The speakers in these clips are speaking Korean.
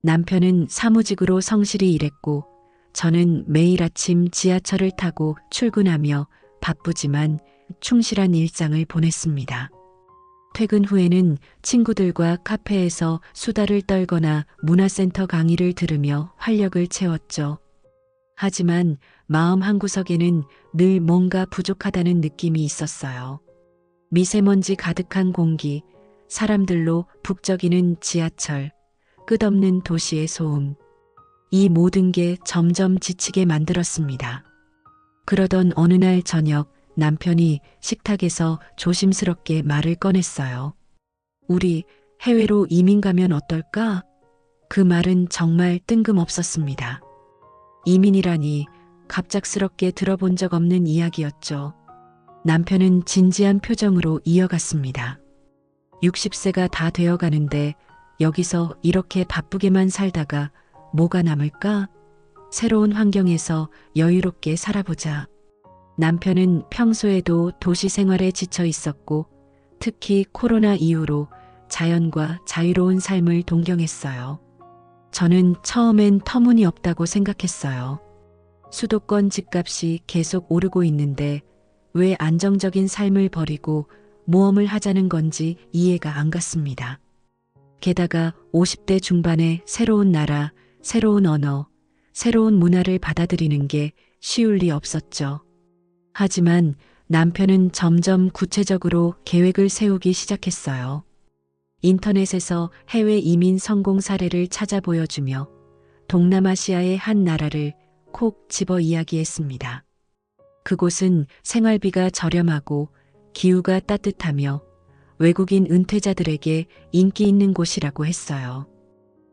남편은 사무직으로 성실히 일했고 저는 매일 아침 지하철을 타고 출근하며 바쁘지만 충실한 일상을 보냈습니다. 퇴근 후에는 친구들과 카페에서 수다를 떨거나 문화센터 강의를 들으며 활력을 채웠죠. 하지만 마음 한구석에는 늘 뭔가 부족하다는 느낌이 있었어요. 미세먼지 가득한 공기, 사람들로 북적이는 지하철, 끝없는 도시의 소음. 이 모든 게 점점 지치게 만들었습니다. 그러던 어느 날 저녁 남편이 식탁에서 조심스럽게 말을 꺼냈어요. 우리 해외로 이민 가면 어떨까? 그 말은 정말 뜬금없었습니다. 이민이라니 갑작스럽게 들어본 적 없는 이야기였죠. 남편은 진지한 표정으로 이어갔습니다. 60세가 다 되어 가는데 여기서 이렇게 바쁘게만 살다가 뭐가 남을까? 새로운 환경에서 여유롭게 살아보자. 남편은 평소에도 도시 생활에 지쳐 있었고 특히 코로나 이후로 자연과 자유로운 삶을 동경했어요. 저는 처음엔 터무니없다고 생각했어요. 수도권 집값이 계속 오르고 있는데 왜 안정적인 삶을 버리고 모험을 하자는 건지 이해가 안 갔습니다. 게다가 50대 중반에 새로운 나라, 새로운 언어, 새로운 문화를 받아들이는 게 쉬울 리 없었죠. 하지만 남편은 점점 구체적으로 계획을 세우기 시작했어요. 인터넷에서 해외 이민 성공 사례를 찾아 보여주며 동남아시아의 한 나라를 콕 집어 이야기했습니다. 그곳은 생활비가 저렴하고 기후가 따뜻하며 외국인 은퇴자들에게 인기 있는 곳이라고 했어요.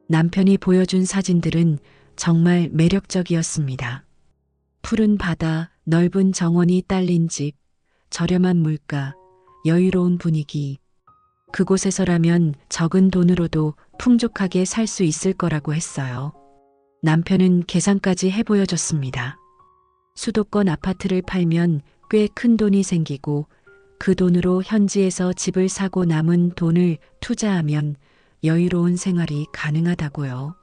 남편이 보여준 사진들은 정말 매력적이었습니다. 푸른 바다, 넓은 정원이 딸린 집, 저렴한 물가, 여유로운 분위기. 그곳에서라면 적은 돈으로도 풍족하게 살 수 있을 거라고 했어요. 남편은 계산까지 해보여줬습니다. 수도권 아파트를 팔면 꽤 큰 돈이 생기고 그 돈으로 현지에서 집을 사고 남은 돈을 투자하면 여유로운 생활이 가능하다고요.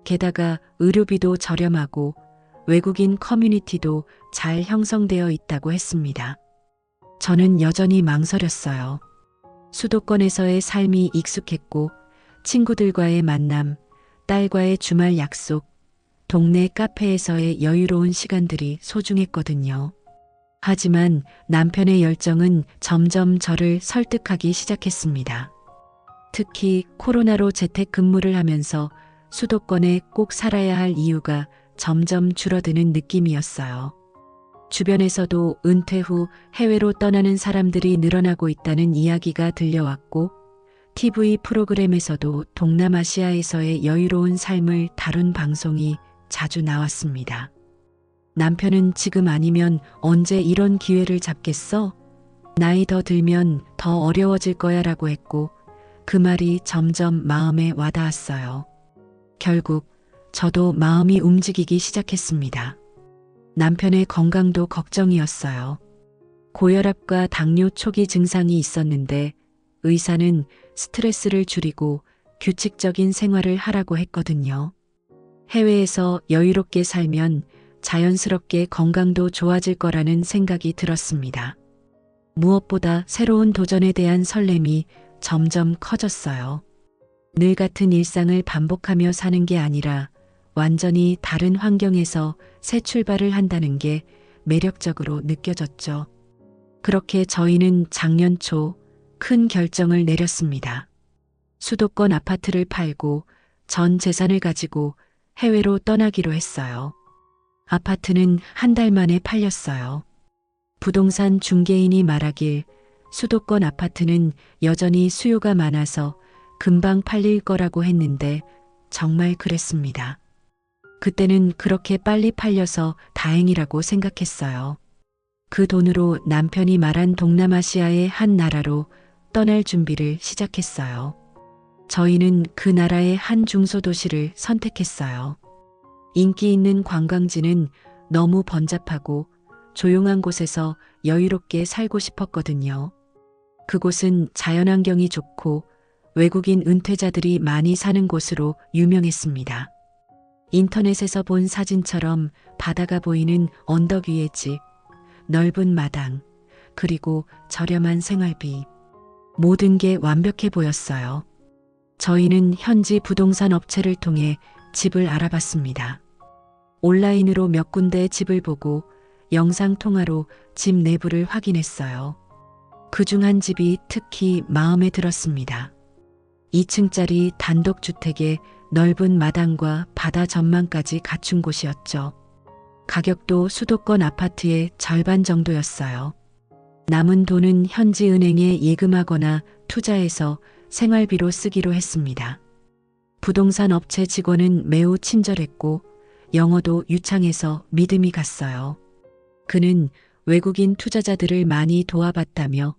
게다가 의료비도 저렴하고 외국인 커뮤니티도 잘 형성되어 있다고 했습니다. 저는 여전히 망설였어요. 수도권에서의 삶이 익숙했고 친구들과의 만남, 딸과의 주말 약속, 동네 카페에서의 여유로운 시간들이 소중했거든요. 하지만 남편의 열정은 점점 저를 설득하기 시작했습니다. 특히 코로나로 재택근무를 하면서 수도권에 꼭 살아야 할 이유가 점점 줄어드는 느낌이었어요. 주변에서도 은퇴 후 해외로 떠나는 사람들이 늘어나고 있다는 이야기가 들려왔고 TV 프로그램에서도 동남아시아에서의 여유로운 삶을 다룬 방송이 자주 나왔습니다. 남편은 지금 아니면 언제 이런 기회를 잡겠어? 나이 더 들면 더 어려워질 거야 라고 했고 그 말이 점점 마음에 와닿았어요. 결국 저도 마음이 움직이기 시작했습니다. 남편의 건강도 걱정이었어요. 고혈압과 당뇨 초기 증상이 있었는데 의사는 스트레스를 줄이고 규칙적인 생활을 하라고 했거든요. 해외에서 여유롭게 살면 자연스럽게 건강도 좋아질 거라는 생각이 들었습니다. 무엇보다 새로운 도전에 대한 설렘이 점점 커졌어요. 늘 같은 일상을 반복하며 사는 게 아니라 완전히 다른 환경에서 새 출발을 한다는 게 매력적으로 느껴졌죠. 그렇게 저희는 작년 초 큰 결정을 내렸습니다. 수도권 아파트를 팔고 전 재산을 가지고 해외로 떠나기로 했어요. 아파트는 한 달 만에 팔렸어요. 부동산 중개인이 말하길 수도권 아파트는 여전히 수요가 많아서 금방 팔릴 거라고 했는데 정말 그랬습니다. 그때는 그렇게 빨리 팔려서 다행이라고 생각했어요. 그 돈으로 남편이 말한 동남아시아의 한 나라로 떠날 준비를 시작했어요. 저희는 그 나라의 한 중소도시를 선택했어요. 인기 있는 관광지는 너무 번잡하고 조용한 곳에서 여유롭게 살고 싶었거든요. 그곳은 자연환경이 좋고 외국인 은퇴자들이 많이 사는 곳으로 유명했습니다. 인터넷에서 본 사진처럼 바다가 보이는 언덕 위의 집, 넓은 마당, 그리고 저렴한 생활비. 모든 게 완벽해 보였어요. 저희는 현지 부동산 업체를 통해 집을 알아봤습니다. 온라인으로 몇 군데 집을 보고 영상 통화로 집 내부를 확인했어요. 그중 한 집이 특히 마음에 들었습니다. 2층짜리 단독주택에 넓은 마당과 바다 전망까지 갖춘 곳이었죠. 가격도 수도권 아파트의 절반 정도였어요. 남은 돈은 현지 은행에 예금하거나 투자해서 생활비로 쓰기로 했습니다. 부동산 업체 직원은 매우 친절했고 영어도 유창해서 믿음이 갔어요. 그는 외국인 투자자들을 많이 도와봤다며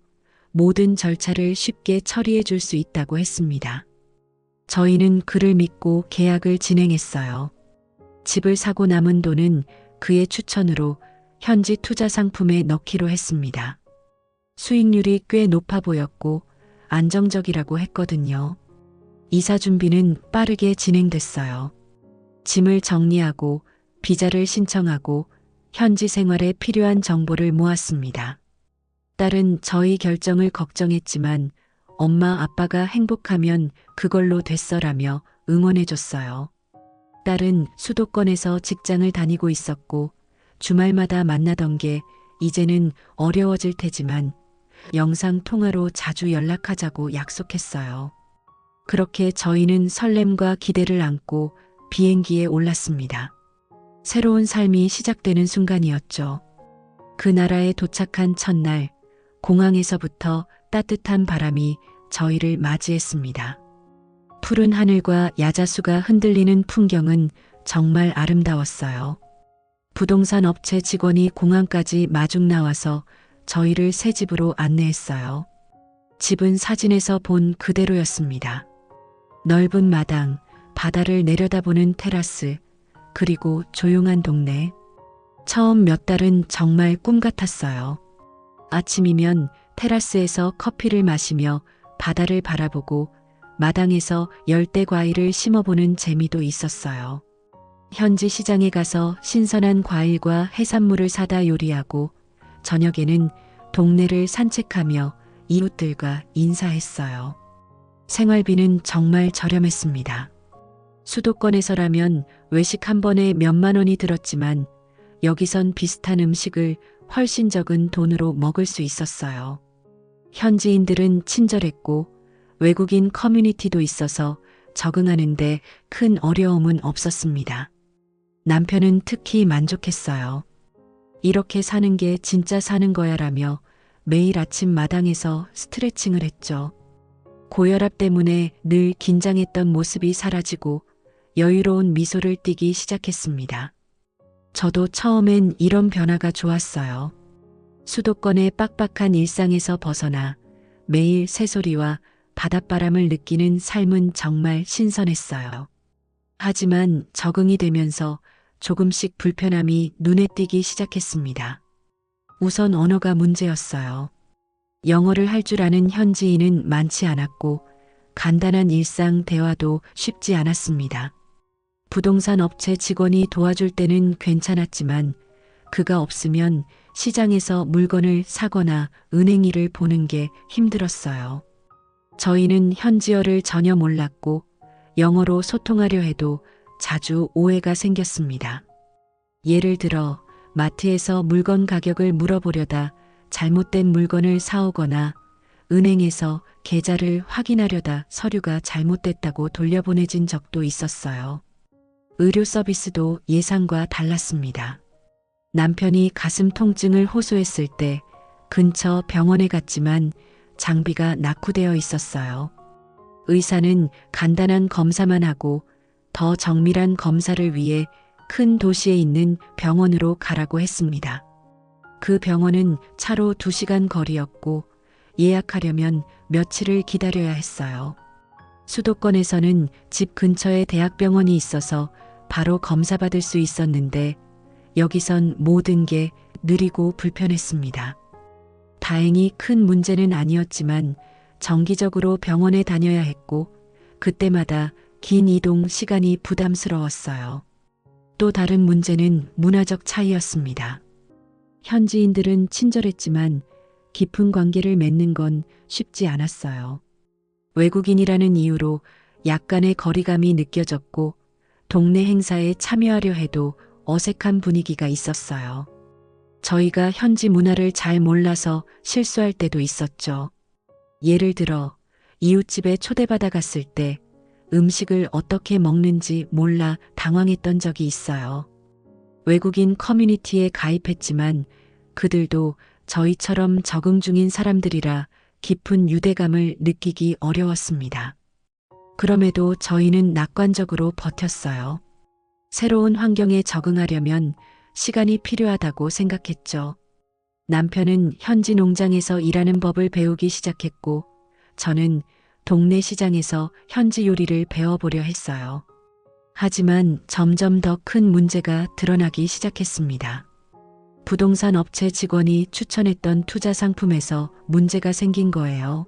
모든 절차를 쉽게 처리해 줄 수 있다고 했습니다. 저희는 그를 믿고 계약을 진행했어요. 집을 사고 남은 돈은 그의 추천으로 현지 투자 상품에 넣기로 했습니다. 수익률이 꽤 높아 보였고 안정적이라고 했거든요. 이사 준비는 빠르게 진행됐어요. 짐을 정리하고 비자를 신청하고 현지 생활에 필요한 정보를 모았습니다. 딸은 저희 결정을 걱정했지만 엄마 아빠가 행복하면 그걸로 됐어라며 응원해줬어요. 딸은 수도권에서 직장을 다니고 있었고 주말마다 만나던 게 이제는 어려워질 테지만 영상 통화로 자주 연락하자고 약속했어요. 그렇게 저희는 설렘과 기대를 안고 비행기에 올랐습니다. 새로운 삶이 시작되는 순간이었죠. 그 나라에 도착한 첫날, 공항에서부터 따뜻한 바람이 저희를 맞이했습니다. 푸른 하늘과 야자수가 흔들리는 풍경은 정말 아름다웠어요. 부동산 업체 직원이 공항까지 마중 나와서 저희를 새 집으로 안내했어요. 집은 사진에서 본 그대로였습니다. 넓은 마당, 바다를 내려다보는 테라스, 그리고 조용한 동네. 처음 몇 달은 정말 꿈 같았어요. 아침이면 테라스에서 커피를 마시며 바다를 바라보고 마당에서 열대 과일을 심어보는 재미도 있었어요. 현지 시장에 가서 신선한 과일과 해산물을 사다 요리하고 저녁에는 동네를 산책하며 이웃들과 인사했어요. 생활비는 정말 저렴했습니다. 수도권에서라면 외식 한 번에 몇만 원이 들었지만 여기선 비슷한 음식을 훨씬 적은 돈으로 먹을 수 있었어요. 현지인들은 친절했고 외국인 커뮤니티도 있어서 적응하는데 큰 어려움은 없었습니다. 남편은 특히 만족했어요. 이렇게 사는 게 진짜 사는 거야라며 매일 아침 마당에서 스트레칭을 했죠. 고혈압 때문에 늘 긴장했던 모습이 사라지고 여유로운 미소를 띠기 시작했습니다. 저도 처음엔 이런 변화가 좋았어요. 수도권의 빡빡한 일상에서 벗어나 매일 새소리와 바닷바람을 느끼는 삶은 정말 신선했어요. 하지만 적응이 되면서 조금씩 불편함이 눈에 띄기 시작했습니다. 우선 언어가 문제였어요. 영어를 할 줄 아는 현지인은 많지 않았고 간단한 일상 대화도 쉽지 않았습니다. 부동산 업체 직원이 도와줄 때는 괜찮았지만 그가 없으면 시장에서 물건을 사거나 은행 일을 보는 게 힘들었어요. 저희는 현지어를 전혀 몰랐고 영어로 소통하려 해도 자주 오해가 생겼습니다. 예를 들어 마트에서 물건 가격을 물어보려다 잘못된 물건을 사오거나 은행에서 계좌를 확인하려다 서류가 잘못됐다고 돌려보내진 적도 있었어요. 의료 서비스도 예상과 달랐습니다. 남편이 가슴 통증을 호소했을 때 근처 병원에 갔지만 장비가 낙후되어 있었어요. 의사는 간단한 검사만 하고 더 정밀한 검사를 위해 큰 도시에 있는 병원으로 가라고 했습니다. 그 병원은 차로 2시간 거리였고 예약하려면 며칠을 기다려야 했어요. 수도권에서는 집 근처에 대학병원이 있어서 바로 검사받을 수 있었는데 여기선 모든 게 느리고 불편했습니다. 다행히 큰 문제는 아니었지만 정기적으로 병원에 다녀야 했고 그때마다 긴 이동 시간이 부담스러웠어요. 또 다른 문제는 문화적 차이였습니다. 현지인들은 친절했지만 깊은 관계를 맺는 건 쉽지 않았어요. 외국인이라는 이유로 약간의 거리감이 느껴졌고 동네 행사에 참여하려 해도 어색한 분위기가 있었어요. 저희가 현지 문화를 잘 몰라서 실수할 때도 있었죠. 예를 들어 이웃집에 초대받아 갔을 때 음식을 어떻게 먹는지 몰라 당황했던 적이 있어요. 외국인 커뮤니티에 가입했지만 그들도 저희처럼 적응 중인 사람들이라 깊은 유대감을 느끼기 어려웠습니다. 그럼에도 저희는 낙관적으로 버텼어요. 새로운 환경에 적응하려면 시간이 필요하다고 생각했죠. 남편은 현지 농장에서 일하는 법을 배우기 시작했고 저는 동네 시장에서 현지 요리를 배워보려 했어요. 하지만 점점 더 큰 문제가 드러나기 시작했습니다. 부동산 업체 직원이 추천했던 투자 상품에서 문제가 생긴 거예요.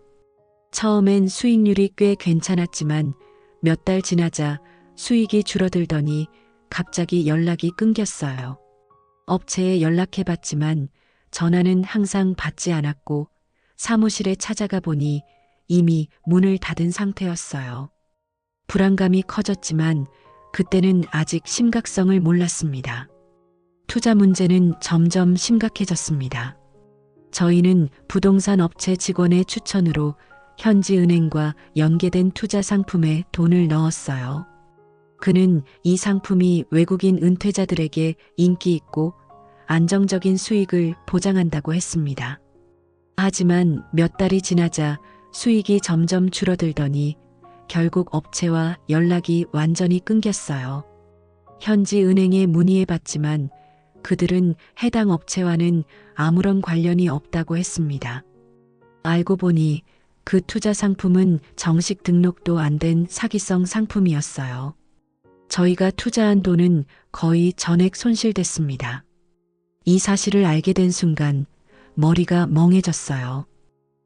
처음엔 수익률이 꽤 괜찮았지만 몇 달 지나자 수익이 줄어들더니 갑자기 연락이 끊겼어요. 업체에 연락해봤지만 전화는 항상 받지 않았고 사무실에 찾아가 보니 이미 문을 닫은 상태였어요. 불안감이 커졌지만 그때는 아직 심각성을 몰랐습니다. 투자 문제는 점점 심각해졌습니다. 저희는 부동산 업체 직원의 추천으로 현지 은행과 연계된 투자 상품에 돈을 넣었어요. 그는 이 상품이 외국인 은퇴자들에게 인기 있고 안정적인 수익을 보장한다고 했습니다. 하지만 몇 달이 지나자 수익이 점점 줄어들더니 결국 업체와 연락이 완전히 끊겼어요. 현지 은행에 문의해봤지만 그들은 해당 업체와는 아무런 관련이 없다고 했습니다. 알고 보니 그 투자 상품은 정식 등록도 안 된 사기성 상품이었어요. 저희가 투자한 돈은 거의 전액 손실됐습니다. 이 사실을 알게 된 순간 머리가 멍해졌어요.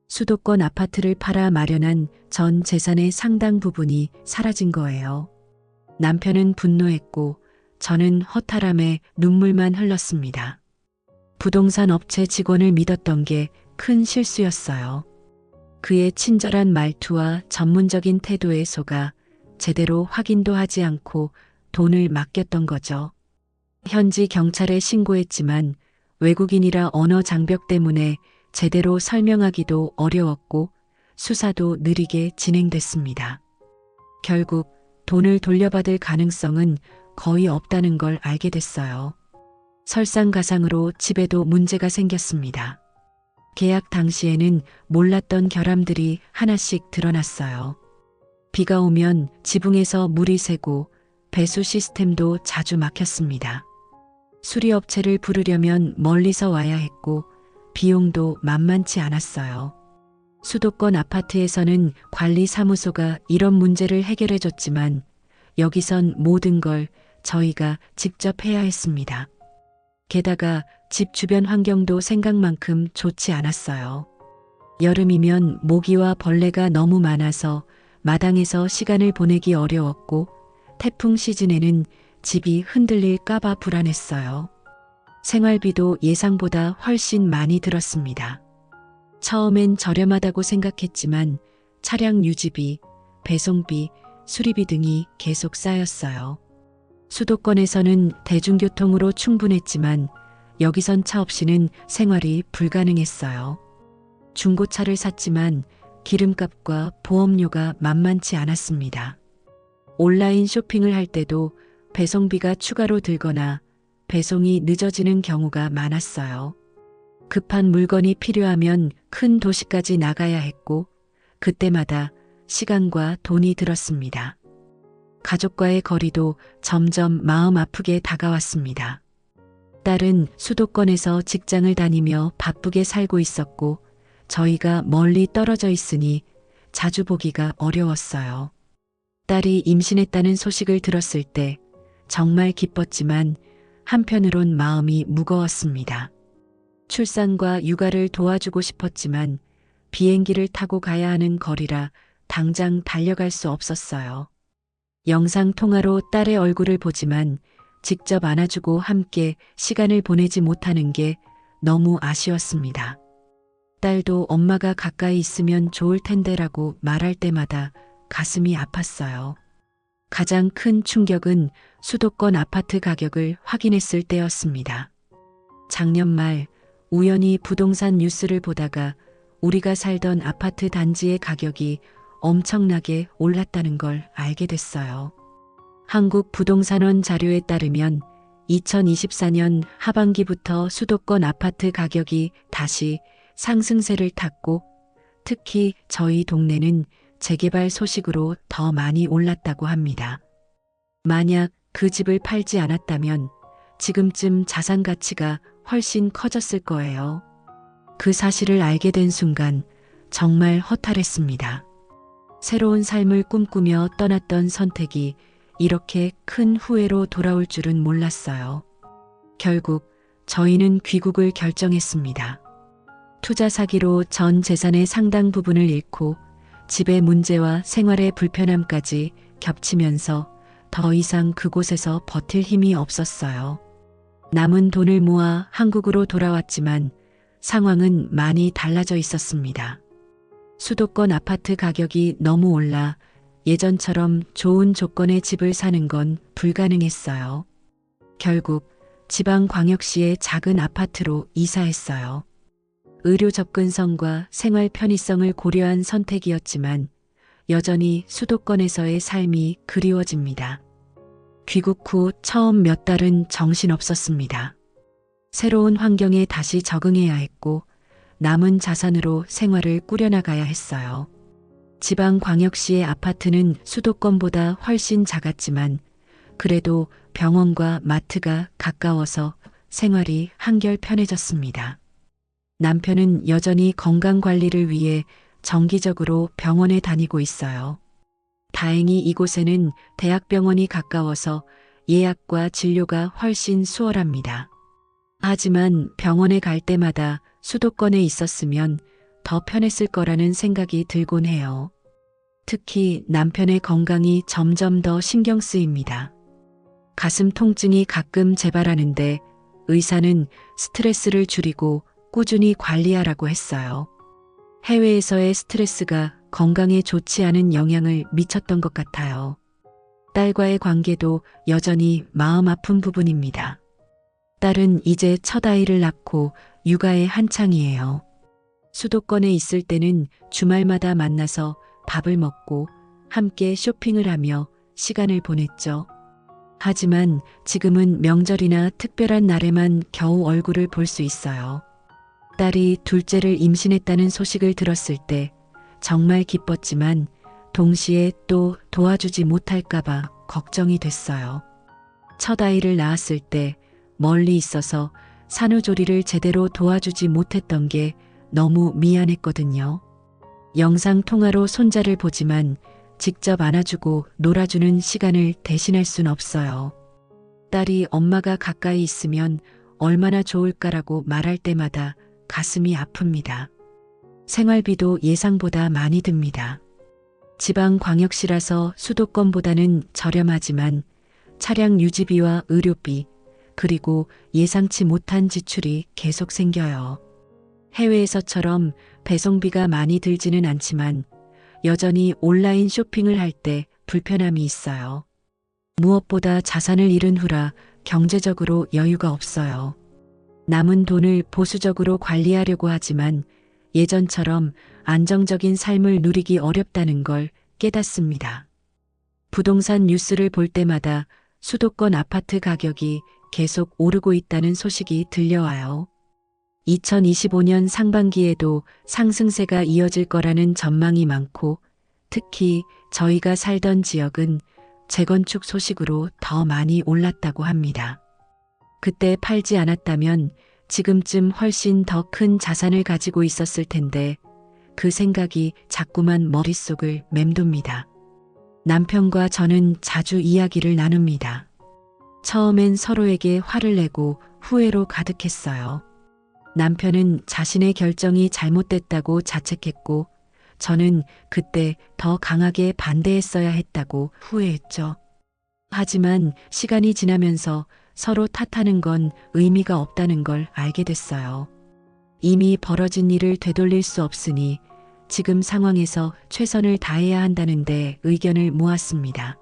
수도권 아파트를 팔아 마련한 전 재산의 상당 부분이 사라진 거예요. 남편은 분노했고 저는 허탈함에 눈물만 흘렀습니다. 부동산 업체 직원을 믿었던 게 큰 실수였어요. 그의 친절한 말투와 전문적인 태도에 속아 제대로 확인도 하지 않고 돈을 맡겼던 거죠. 현지 경찰에 신고했지만 외국인이라 언어 장벽 때문에 제대로 설명하기도 어려웠고 수사도 느리게 진행됐습니다. 결국 돈을 돌려받을 가능성은 거의 없다는 걸 알게 됐어요. 설상가상으로 집에도 문제가 생겼습니다. 계약 당시에는 몰랐던 결함들이 하나씩 드러났어요. 비가 오면 지붕에서 물이 새고 배수 시스템도 자주 막혔습니다. 수리업체를 부르려면 멀리서 와야 했고 비용도 만만치 않았어요. 수도권 아파트에서는 관리사무소가 이런 문제를 해결해줬지만 여기선 모든 걸 저희가 직접 해야 했습니다. 게다가 집 주변 환경도 생각만큼 좋지 않았어요. 여름이면 모기와 벌레가 너무 많아서 마당에서 시간을 보내기 어려웠고 태풍 시즌에는 집이 흔들릴까봐 불안했어요. 생활비도 예상보다 훨씬 많이 들었습니다. 처음엔 저렴하다고 생각했지만 차량 유지비, 배송비, 수리비 등이 계속 쌓였어요. 수도권에서는 대중교통으로 충분했지만 여기선 차 없이는 생활이 불가능했어요. 중고차를 샀지만 기름값과 보험료가 만만치 않았습니다. 온라인 쇼핑을 할 때도 배송비가 추가로 들거나 배송이 늦어지는 경우가 많았어요. 급한 물건이 필요하면 큰 도시까지 나가야 했고 그때마다 시간과 돈이 들었습니다. 가족과의 거리도 점점 마음 아프게 다가왔습니다. 딸은 수도권에서 직장을 다니며 바쁘게 살고 있었고 저희가 멀리 떨어져 있으니 자주 보기가 어려웠어요. 딸이 임신했다는 소식을 들었을 때 정말 기뻤지만 한편으론 마음이 무거웠습니다. 출산과 육아를 도와주고 싶었지만 비행기를 타고 가야 하는 거리라 당장 달려갈 수 없었어요. 영상 통화로 딸의 얼굴을 보지만 직접 안아주고 함께 시간을 보내지 못하는 게 너무 아쉬웠습니다. 딸도 엄마가 가까이 있으면 좋을 텐데라고 말할 때마다 가슴이 아팠어요. 가장 큰 충격은 수도권 아파트 가격을 확인했을 때였습니다. 작년 말 우연히 부동산 뉴스를 보다가 우리가 살던 아파트 단지의 가격이 엄청나게 올랐다는 걸 알게 됐어요. 한국부동산원 자료에 따르면 2024년 하반기부터 수도권 아파트 가격이 다시 상승세를 탔고 특히 저희 동네는 재개발 소식으로 더 많이 올랐다고 합니다. 만약 그 집을 팔지 않았다면 지금쯤 자산 가치가 훨씬 커졌을 거예요. 그 사실을 알게 된 순간 정말 허탈했습니다. 새로운 삶을 꿈꾸며 떠났던 선택이 이렇게 큰 후회로 돌아올 줄은 몰랐어요. 결국 저희는 귀국을 결정했습니다. 투자 사기로 전 재산의 상당 부분을 잃고 집의 문제와 생활의 불편함까지 겹치면서 더 이상 그곳에서 버틸 힘이 없었어요. 남은 돈을 모아 한국으로 돌아왔지만 상황은 많이 달라져 있었습니다. 수도권 아파트 가격이 너무 올라 예전처럼 좋은 조건의 집을 사는 건 불가능했어요. 결국 지방광역시의 작은 아파트로 이사했어요. 의료 접근성과 생활 편의성을 고려한 선택이었지만 여전히 수도권에서의 삶이 그리워집니다. 귀국 후 처음 몇 달은 정신없었습니다. 새로운 환경에 다시 적응해야 했고 남은 자산으로 생활을 꾸려나가야 했어요. 지방광역시의 아파트는 수도권보다 훨씬 작았지만 그래도 병원과 마트가 가까워서 생활이 한결 편해졌습니다. 남편은 여전히 건강관리를 위해 정기적으로 병원에 다니고 있어요. 다행히 이곳에는 대학병원이 가까워서 예약과 진료가 훨씬 수월합니다. 하지만 병원에 갈 때마다 수도권에 있었으면 더 편했을 거라는 생각이 들곤 해요. 특히 남편의 건강이 점점 더 신경 쓰입니다. 가슴 통증이 가끔 재발하는데 의사는 스트레스를 줄이고 꾸준히 관리하라고 했어요. 해외에서의 스트레스가 건강에 좋지 않은 영향을 미쳤던 것 같아요. 딸과의 관계도 여전히 마음 아픈 부분입니다. 딸은 이제 첫 아이를 낳고 육아에 한창이에요. 수도권에 있을 때는 주말마다 만나서 밥을 먹고 함께 쇼핑을 하며 시간을 보냈죠. 하지만 지금은 명절이나 특별한 날에만 겨우 얼굴을 볼 수 있어요. 딸이 둘째를 임신했다는 소식을 들었을 때 정말 기뻤지만 동시에 또 도와주지 못할까봐 걱정이 됐어요. 첫 아이를 낳았을 때 멀리 있어서 산후조리를 제대로 도와주지 못했던 게 너무 미안했거든요. 영상 통화로 손자를 보지만 직접 안아주고 놀아주는 시간을 대신할 순 없어요. 딸이 엄마가 가까이 있으면 얼마나 좋을까라고 말할 때마다 가슴이 아픕니다. 생활비도 예상보다 많이 듭니다. 지방광역시라서 수도권보다는 저렴하지만 차량 유지비와 의료비, 그리고 예상치 못한 지출이 계속 생겨요. 해외에서처럼 배송비가 많이 들지는 않지만 여전히 온라인 쇼핑을 할 때 불편함이 있어요. 무엇보다 자산을 잃은 후라 경제적으로 여유가 없어요. 남은 돈을 보수적으로 관리하려고 하지만 예전처럼 안정적인 삶을 누리기 어렵다는 걸 깨닫습니다. 부동산 뉴스를 볼 때마다 수도권 아파트 가격이 계속 오르고 있다는 소식이 들려와요. 2025년 상반기에도 상승세가 이어질 거라는 전망이 많고 특히 저희가 살던 지역은 재건축 소식으로 더 많이 올랐다고 합니다. 그때 팔지 않았다면 지금쯤 훨씬 더 큰 자산을 가지고 있었을 텐데 그 생각이 자꾸만 머릿속을 맴돕니다. 남편과 저는 자주 이야기를 나눕니다. 처음엔 서로에게 화를 내고 후회로 가득했어요. 남편은 자신의 결정이 잘못됐다고 자책했고, 저는 그때 더 강하게 반대했어야 했다고 후회했죠. 하지만 시간이 지나면서 서로 탓하는 건 의미가 없다는 걸 알게 됐어요. 이미 벌어진 일을 되돌릴 수 없으니 지금 상황에서 최선을 다해야 한다는데 의견을 모았습니다.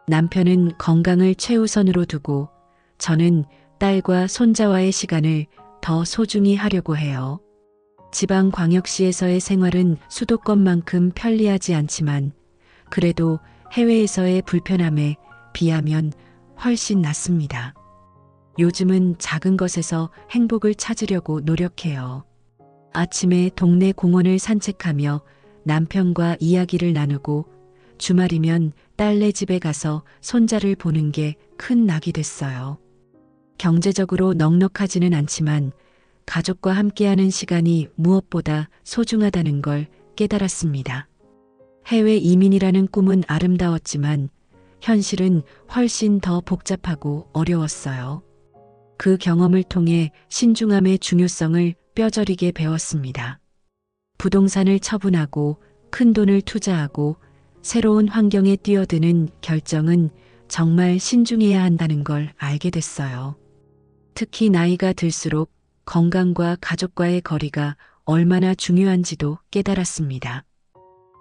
남편은 건강을 최우선으로 두고 저는 딸과 손자와의 시간을 더 소중히 하려고 해요. 지방광역시에서의 생활은 수도권만큼 편리하지 않지만 그래도 해외에서의 불편함에 비하면 훨씬 낫습니다. 요즘은 작은 것에서 행복을 찾으려고 노력해요. 아침에 동네 공원을 산책하며 남편과 이야기를 나누고 주말이면 딸네 집에 가서 손자를 보는 게 큰 낙이 됐어요. 경제적으로 넉넉하지는 않지만 가족과 함께하는 시간이 무엇보다 소중하다는 걸 깨달았습니다. 해외 이민이라는 꿈은 아름다웠지만 현실은 훨씬 더 복잡하고 어려웠어요. 그 경험을 통해 신중함의 중요성을 뼈저리게 배웠습니다. 부동산을 처분하고 큰 돈을 투자하고 새로운 환경에 뛰어드는 결정은 정말 신중해야 한다는 걸 알게 됐어요. 특히 나이가 들수록 건강과 가족과의 거리가 얼마나 중요한지도 깨달았습니다.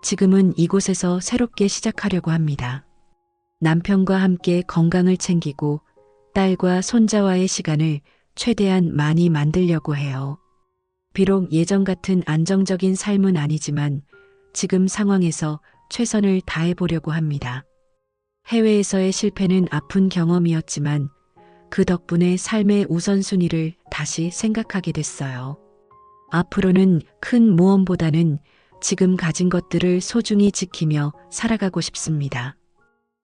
지금은 이곳에서 새롭게 시작하려고 합니다. 남편과 함께 건강을 챙기고 딸과 손자와의 시간을 최대한 많이 만들려고 해요. 비록 예전 같은 안정적인 삶은 아니지만 지금 상황에서 최선을 다해보려고 합니다. 해외에서의 실패는 아픈 경험이었지만 그 덕분에 삶의 우선순위를 다시 생각하게 됐어요. 앞으로는 큰 모험보다는 지금 가진 것들을 소중히 지키며 살아가고 싶습니다.